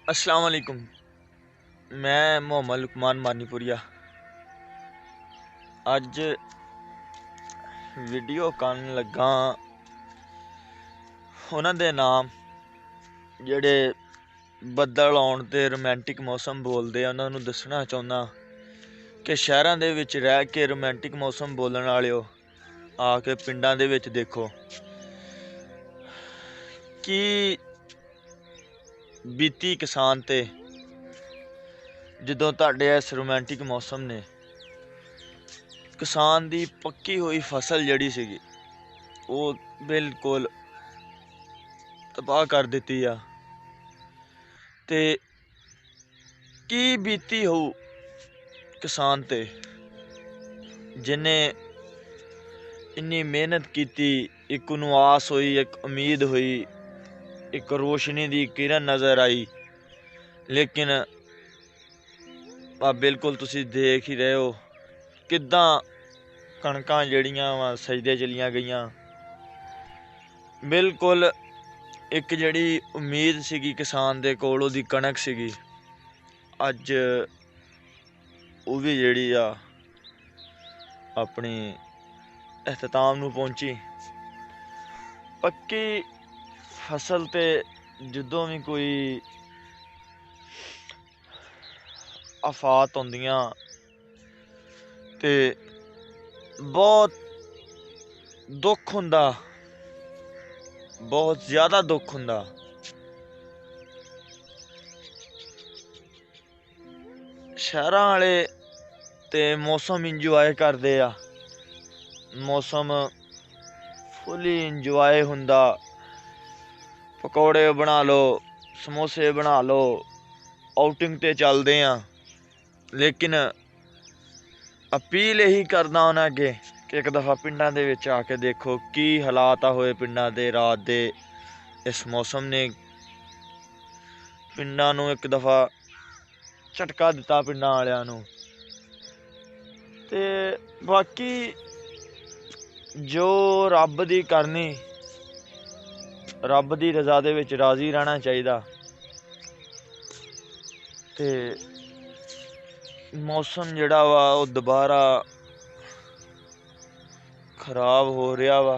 अस्सलाम वालेकुम। मैं मोहम्मद लुकमान मानीपुरिया। अज वीडियो करन लगा उन्हां दे नाम जेह्ड़े बद्दल आउण ते रोमांटिक मौसम बोलदे आ, उन्हां नूं दस्सना चाहुंदा कि शहरां दे विच रह के रोमांटिक मौसम बोलण वालिओ आ के पिंडां दे विच देखो कि बीती किसान ते ਜਦੋਂ ਤੁਹਾਡੇ ਇਸ ਰੋਮਾਂਟਿਕ ਮੌਸਮ ਨੇ ਕਿਸਾਨ ਦੀ ਪੱਕੀ ਹੋਈ ਫਸਲ ਜਿਹੜੀ ਸੀਗੀ ਉਹ ਬਿਲਕੁਲ ਤਬਾਹ ਕਰ ਦਿੱਤੀ ਆ। ਤੇ ਕੀ ਬੀਤੀ ਹੋਊ ਕਿਸਾਨ ਤੇ ਜਿਹਨੇ ਇੰਨੀ ਮਿਹਨਤ ਕੀਤੀ, ਇੱਕ ਨੂੰ ਆਸ ਹੋਈ, ਇੱਕ ਉਮੀਦ ਹੋਈ, ਇੱਕ ਰੋਸ਼ਨੀ ਦੀ ਕਿਰਨ ਨਜ਼ਰ ਆਈ, ਲੇਕਿਨ ਆ ਬਿਲਕੁਲ ਤੁਸੀਂ ਦੇਖ ਹੀ ਰਹੇ ਹੋ ਕਿੱਦਾਂ ਕਣਕਾਂ ਜਿਹੜੀਆਂ ਵਾ ਸਜਦੇ ਚਲੀਆਂ ਗਈਆਂ। ਬਿਲਕੁਲ ਇੱਕ ਜਿਹੜੀ ਉਮੀਦ ਸੀਗੀ ਕਿਸਾਨ ਦੇ ਕੋਲ, ਉਹਦੀ ਕਣਕ ਸੀਗੀ, ਅੱਜ ਉਹ ਵੀ ਜਿਹੜੀ ਆ ਆਪਣੀ ਇਖਤਤਾਮ ਨੂੰ ਪਹੁੰਚੀ। ਪੱਕੀ ਫਸਲ ਤੇ ਜਦੋਂ ਵੀ ਕੋਈ ਆਫਾਤ ਹੁੰਦੀਆਂ ਤੇ ਬਹੁਤ ਦੁੱਖ ਹੁੰਦਾ, ਬਹੁਤ ਜ਼ਿਆਦਾ ਦੁੱਖ ਹੁੰਦਾ। ਸ਼ਹਿਰਾਂ ਵਾਲੇ ਤੇ ਮੌਸਮ ਇੰਜੋਏ ਕਰਦੇ ਆ, ਮੌਸਮ ਫੁੱਲੀ ਇੰਜੋਏ ਹੁੰਦਾ। ਪਕੌੜੇ ਬਣਾ ਲਓ, ਸਮੋਸੇ ਬਣਾ ਲਓ, ਆਊਟਿੰਗ ਤੇ ਚੱਲਦੇ ਆ। ਲੇਕਿਨ ਅਪੀਲ ਇਹੀ ਕਰਦਾ ਉਹਨਾਂ ਅੱਗੇ ਕਿ ਇੱਕ ਦਫਾ ਪਿੰਡਾਂ ਦੇ ਵਿੱਚ ਆ ਕੇ ਦੇਖੋ ਕੀ ਹਾਲਾਤ ਆ ਹੋਏ ਪਿੰਡਾਂ ਦੇ ਰਾਤ ਦੇ। ਇਸ ਮੌਸਮ ਨੇ ਪਿੰਡਾਂ ਨੂੰ ਇੱਕ ਦਫਾ ਝਟਕਾ ਦਿੱਤਾ, ਪਿੰਡਾਂ ਵਾਲਿਆਂ ਨੂੰ। ਤੇ ਬਾਕੀ ਜੋ ਰੱਬ ਦੀ ਕਰਨੀ, ਰੱਬ ਦੀ ਰਜ਼ਾ ਦੇ ਵਿੱਚ ਰਾਜ਼ੀ ਰਹਿਣਾ ਚਾਹੀਦਾ। ਤੇ ਮੌਸਮ ਜਿਹੜਾ ਵਾ ਉਹ ਦੁਬਾਰਾ ਖਰਾਬ ਹੋ ਰਿਹਾ ਵਾ।